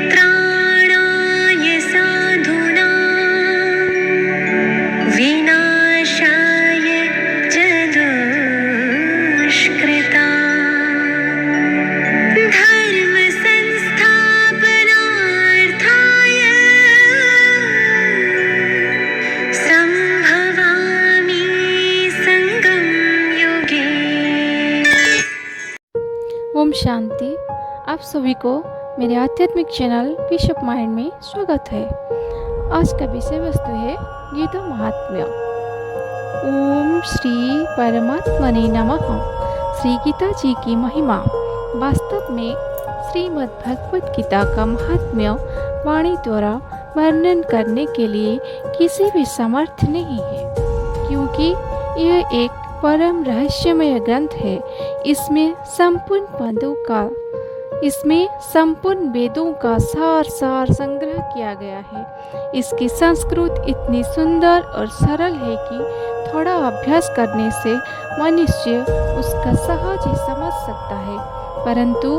परित्राणाय साधूनां विनाशाय च दुष्कृतां धर्म संस्थापनार्थाय संभवामि संगम युगे। ओम शांति। आप सभी को मेरे आध्यात्मिक चैनल पीस ऑफ माइंड में स्वागत है। आज का विषय वस्तु है गीता महात्म्य। ओम श्री परमात्मने नमः। श्री गीता जी की महिमा वास्तव में श्रीमद् भगवत गीता का महात्म्य वाणी द्वारा वर्णन करने के लिए किसी भी समर्थ नहीं है, क्योंकि यह एक परम रहस्यमय ग्रंथ है। इसमें संपूर्ण वेदों का सार संग्रह किया गया है। इसकी संस्कृत इतनी सुंदर और सरल है कि थोड़ा अभ्यास करने से मनुष्य उसका सहज ही समझ सकता है, परंतु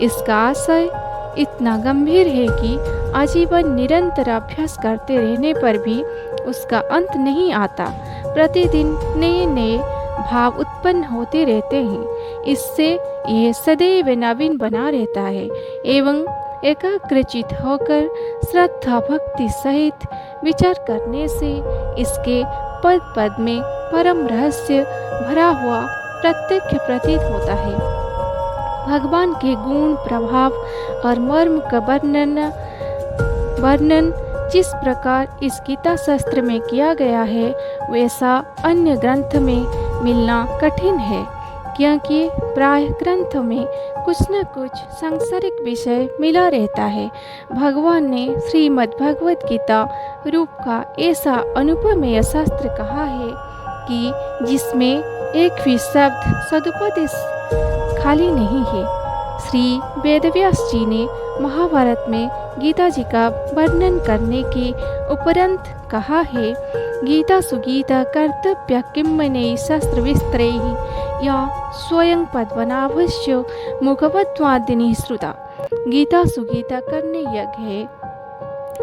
इसका आशय इतना गंभीर है कि आजीवन निरंतर अभ्यास करते रहने पर भी उसका अंत नहीं आता। प्रतिदिन नए नए भाव उत्पन्न होते रहते हैं। इससे यह सदैव नवीन बना रहता है एवं एकाग्रचित होकर श्रद्धा भक्ति सहित विचार करने से इसके पद पद में परम रहस्य भरा हुआ प्रत्यक्ष प्रतीत होता है। भगवान के गुण प्रभाव और मर्म का वर्णन जिस प्रकार इस गीता शास्त्र में किया गया है, वैसा अन्य ग्रंथ में मिलना कठिन है, क्योंकि प्राय ग्रंथ में कुछ न कुछ सांसारिक विषय मिला रहता है। भगवान ने श्रीमद् भगवत गीता रूप का ऐसा अनुपमेय शास्त्र कहा है कि जिसमें एक भी शब्द सदुपदेश खाली नहीं है। श्री वेदव्यास जी ने महाभारत में गीता जी का वर्णन करने के उपरंत कहा है, गीता सुगीता कर्तव्य किम्मने शास्त्र विस्तरैः या स्वयं पद्मनाभस्य मुखवत्वादिनी श्रुता। गीता सुगीता करने यज्ञ है,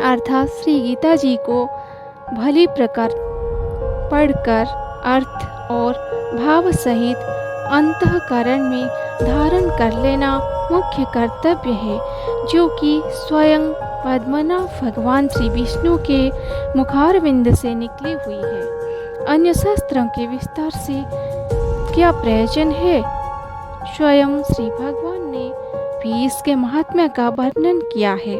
अर्थात श्री गीता जी को भली प्रकार पढ़कर अर्थ और भाव सहित अंतःकरण में धारण कर लेना मुख्य कर्तव्य है, जो कि स्वयं पद्मनाभ भगवान श्री विष्णु के मुखारविंद से निकली हुई है। अन्य शास्त्रों के विस्तार से क्या प्रयोजन है? स्वयं श्री भगवान ने भी इसके महात्म्य का वर्णन किया है।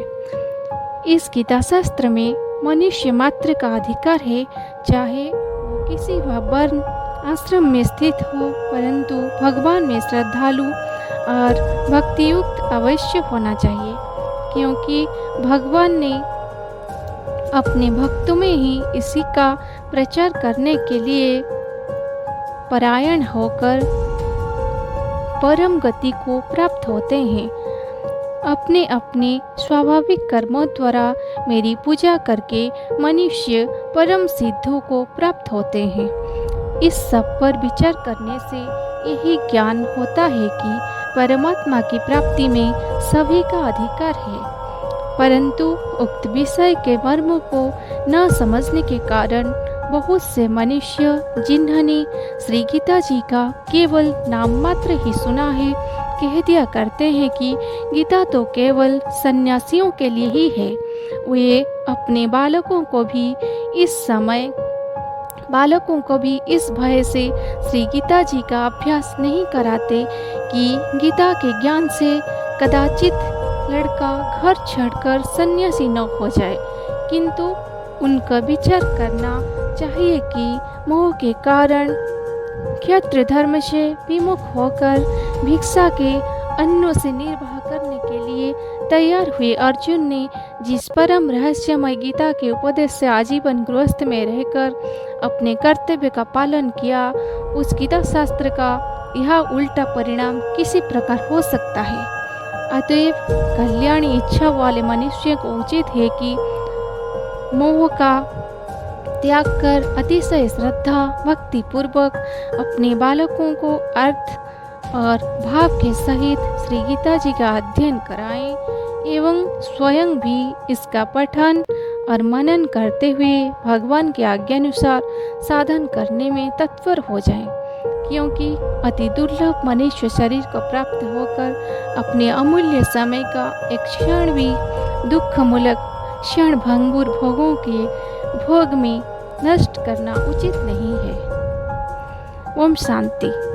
इस गीता शास्त्र में मनुष्य मात्र का अधिकार है, चाहे वो किसी वर्ण आश्रम में स्थित हो, परंतु भगवान में श्रद्धालु और भक्तियुक्त अवश्य होना चाहिए, क्योंकि भगवान ने अपने भक्तों में ही इसी का प्रचार करने के लिए परायण होकर परम गति को प्राप्त होते हैं। अपने अपने स्वाभाविक कर्मों द्वारा मेरी पूजा करके मनुष्य परम सिद्धों को प्राप्त होते हैं। इस सब पर विचार करने से यही ज्ञान होता है कि परमात्मा की प्राप्ति में सभी का अधिकार है, परंतु उक्त विषय के मर्म को न समझने के कारण बहुत से मनुष्य, जिन्होंने श्री गीता जी का केवल नाम मात्र ही सुना है, कह दिया करते हैं कि गीता तो केवल सन्यासियों के लिए ही है। वे अपने बालकों को भी इस भय से श्री गीता जी का अभ्यास नहीं कराते कि गीता के ज्ञान से कदाचित लड़का घर छोड़कर सन्यासी न हो जाए, किंतु उनका विचार करना चाहिए कि मोह के कारण क्षत्रिय धर्म से विमुख होकर भिक्षा के अन्नों से निर्वाह करने के लिए तैयार हुए अर्जुन ने जिस परम रहस्यमय गीता के उपदेश से आजीवन गृहस्थ में रहकर अपने कर्तव्य का पालन किया, उस गीता शास्त्र का यह उल्टा परिणाम किसी प्रकार हो सकता है। अतएव कल्याणी इच्छा वाले मनुष्य को उचित है कि मोह का त्याग कर अतिशय श्रद्धा भक्ति पूर्वक अपने बालकों को अर्थ और भाव के सहित श्री गीता जी का अध्ययन कराएं एवं स्वयं भी इसका पठन और मनन करते हुए भगवान के आज्ञानुसार साधन करने में तत्पर हो जाएं, क्योंकि अति दुर्लभ मनुष्य शरीर को प्राप्त होकर अपने अमूल्य समय का एक क्षण भी दुखमूलक क्षण भंगुर भोगों के भोग में नष्ट करना उचित नहीं है। ओम शांति।